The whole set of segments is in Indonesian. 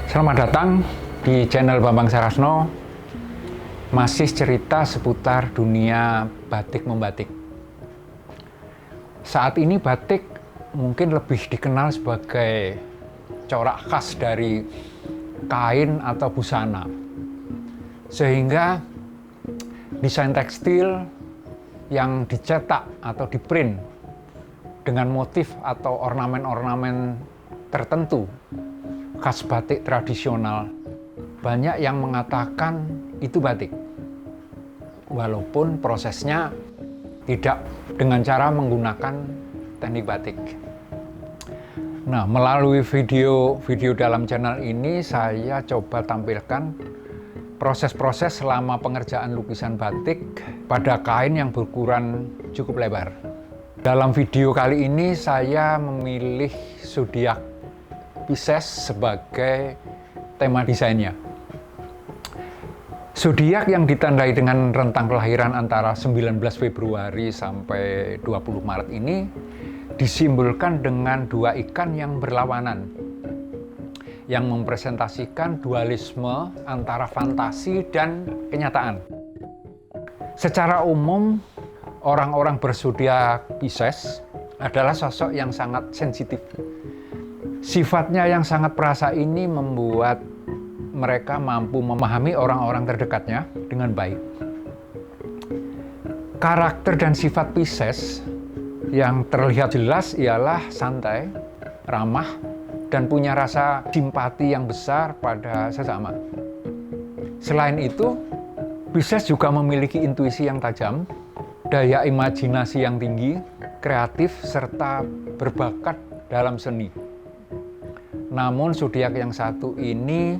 Selamat datang di channel Bambang Sarasno. Masih cerita seputar dunia batik membatik. Saat ini batik mungkin lebih dikenal sebagai corak khas dari kain atau busana. Sehingga desain tekstil yang dicetak atau diprint dengan motif atau ornamen-ornamen tertentu khas batik tradisional, banyak yang mengatakan itu batik, walaupun prosesnya tidak dengan cara menggunakan teknik batik. Nah, melalui video dalam channel ini saya coba tampilkan proses-proses selama pengerjaan lukisan batik pada kain yang berukuran cukup lebar. Dalam video kali ini saya memilih zodiak Pisces sebagai tema desainnya. Zodiak yang ditandai dengan rentang kelahiran antara 19 Februari sampai 20 Maret ini disimbolkan dengan dua ikan yang berlawanan, yang mempresentasikan dualisme antara fantasi dan kenyataan. Secara umum, orang-orang berzodiak Pisces adalah sosok yang sangat sensitif. Sifatnya yang sangat perasa ini membuat mereka mampu memahami orang-orang terdekatnya dengan baik. Karakter dan sifat Pisces yang terlihat jelas ialah santai, ramah, dan punya rasa simpati yang besar pada sesama. Selain itu, Pisces juga memiliki intuisi yang tajam, daya imajinasi yang tinggi, kreatif, serta berbakat dalam seni. Namun zodiak yang satu ini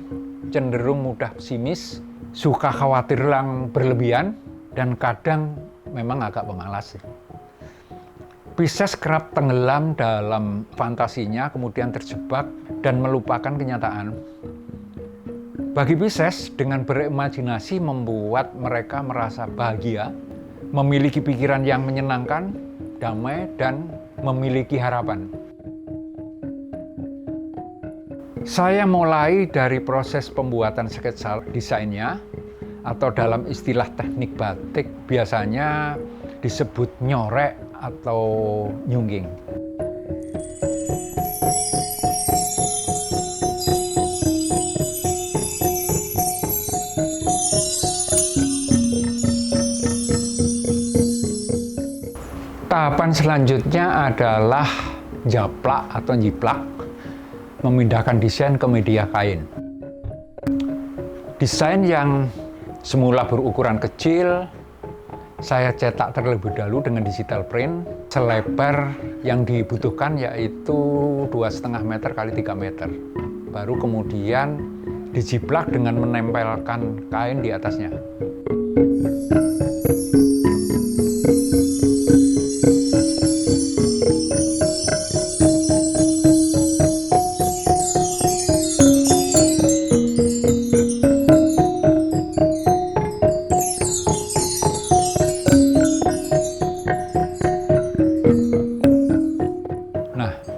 cenderung mudah pesimis, suka khawatir yang berlebihan, dan kadang memang agak pemalas. Pisces kerap tenggelam dalam fantasinya, kemudian terjebak dan melupakan kenyataan. Bagi Pisces, dengan berimajinasi membuat mereka merasa bahagia, memiliki pikiran yang menyenangkan, damai, dan memiliki harapan. Saya mulai dari proses pembuatan sketsa desainnya, atau dalam istilah teknik batik biasanya disebut nyorek atau nyungging. Tahapan selanjutnya adalah japlak atau nyiplak, memindahkan desain ke media kain. Desain yang semula berukuran kecil, saya cetak terlebih dahulu dengan digital print. Selebar yang dibutuhkan yaitu 2,5 meter kali 3 meter. Baru kemudian dijiplak dengan menempelkan kain di atasnya.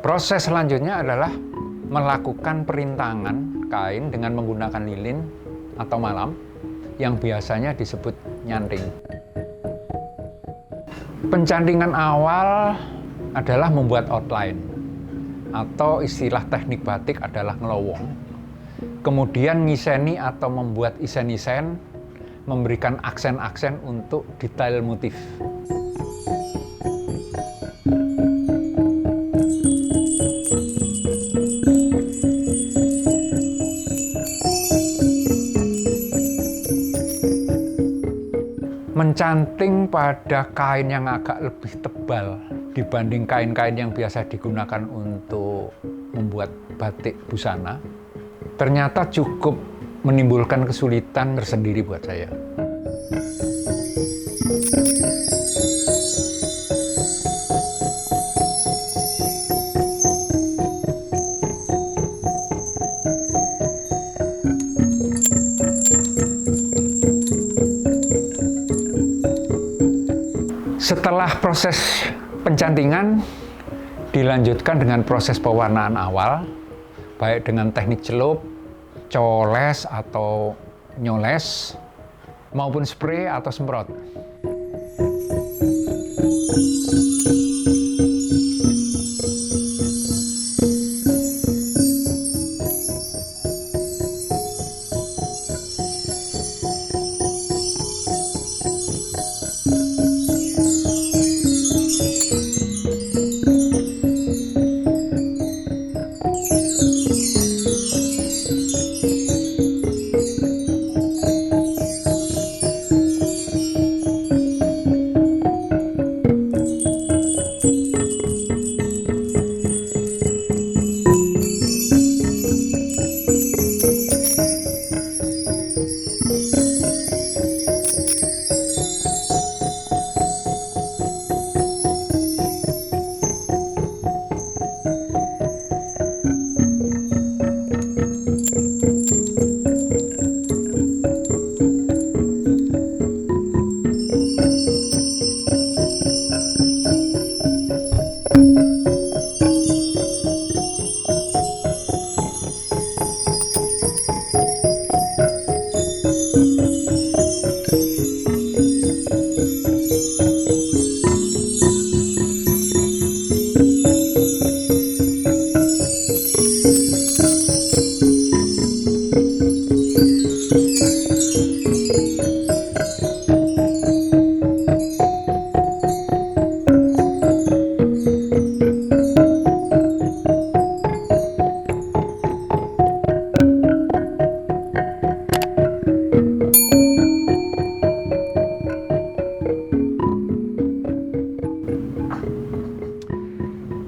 Proses selanjutnya adalah melakukan perintangan kain dengan menggunakan lilin atau malam yang biasanya disebut nyanting. Pencantingan awal adalah membuat outline, atau istilah teknik batik adalah ngelowong. Kemudian ngiseni atau membuat isen-isen, memberikan aksen-aksen untuk detail motif. Mencanting pada kain yang agak lebih tebal dibanding kain-kain yang biasa digunakan untuk membuat batik busana, ternyata cukup menimbulkan kesulitan tersendiri buat saya. Setelah proses pencantingan, dilanjutkan dengan proses pewarnaan awal, baik dengan teknik celup, coles atau nyoles, maupun spray atau semprot.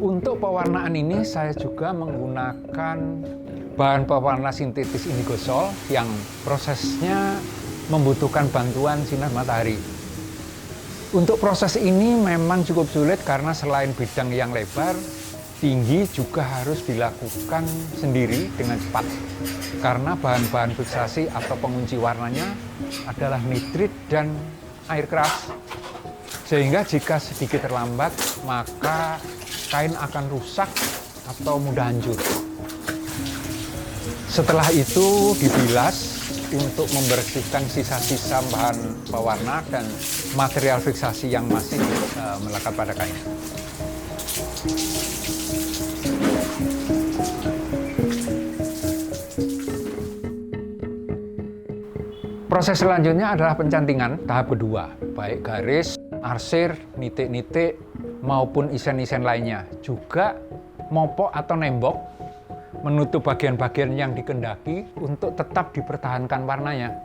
Untuk pewarnaan ini saya juga menggunakan bahan pewarna sintetis indigosol yang prosesnya membutuhkan bantuan sinar matahari. Untuk proses ini memang cukup sulit karena selain bidang yang lebar, tinggi juga harus dilakukan sendiri dengan cepat. Karena bahan-bahan fiksasi atau pengunci warnanya adalah nitrit dan air keras. Sehingga jika sedikit terlambat, maka kain akan rusak atau mudah hancur. Setelah itu dibilas untuk membersihkan sisa-sisa bahan pewarna dan material fiksasi yang masih melekat pada kain. Proses selanjutnya adalah pencantingan tahap kedua, baik garis, arsir, nitik-nitik, maupun isen-isen lainnya. Juga mopok atau nembok menutup bagian-bagian yang dikehendaki untuk tetap dipertahankan warnanya.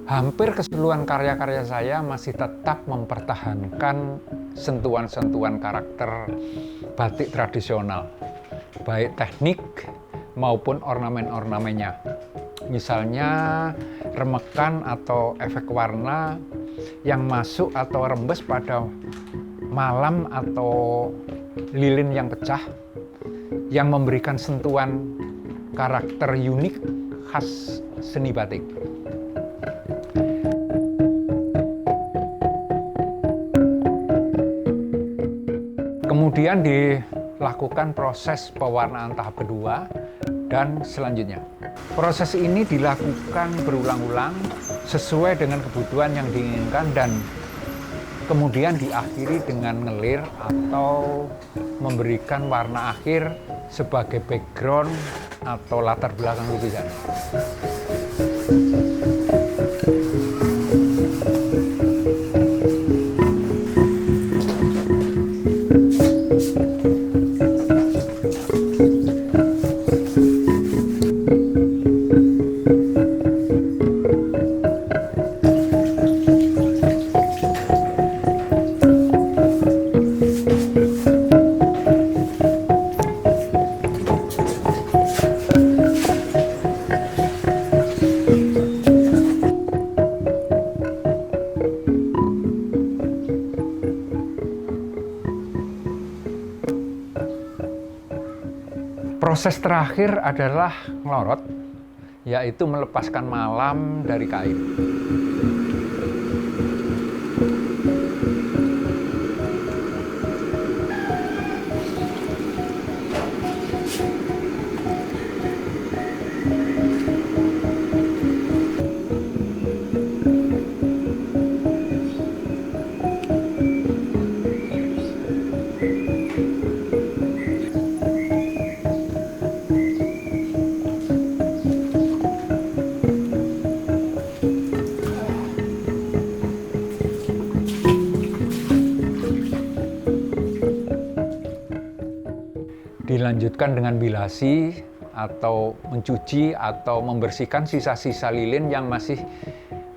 Hampir keseluruhan karya-karya saya masih tetap mempertahankan sentuhan-sentuhan karakter batik tradisional, baik teknik maupun ornamen-ornamennya. Misalnya remekan atau efek warna yang masuk atau rembes pada malam atau lilin yang pecah yang memberikan sentuhan karakter unik khas seni batik. Kemudian dilakukan proses pewarnaan tahap kedua dan selanjutnya. Proses ini dilakukan berulang-ulang sesuai dengan kebutuhan yang diinginkan dan kemudian diakhiri dengan ngelir atau memberikan warna akhir sebagai background atau latar belakang lukisan. Proses terakhir adalah ngelorot, yaitu melepaskan malam dari kain. dilanjutkan dengan bilasi atau mencuci atau membersihkan sisa-sisa lilin yang masih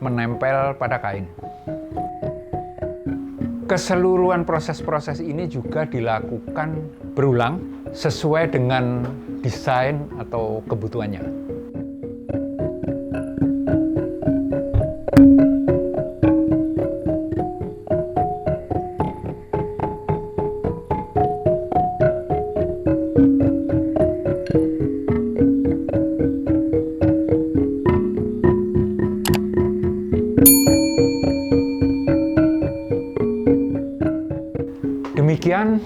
menempel pada kain. Keseluruhan proses-proses ini juga dilakukan berulang sesuai dengan desain atau kebutuhannya. Demikian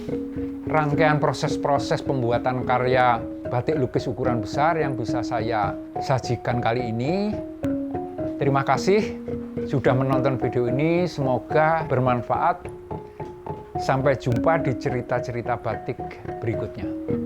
rangkaian proses-proses pembuatan karya batik lukis ukuran besar yang bisa saya sajikan kali ini. Terima kasih sudah menonton video ini, semoga bermanfaat. Sampai jumpa di cerita-cerita batik berikutnya.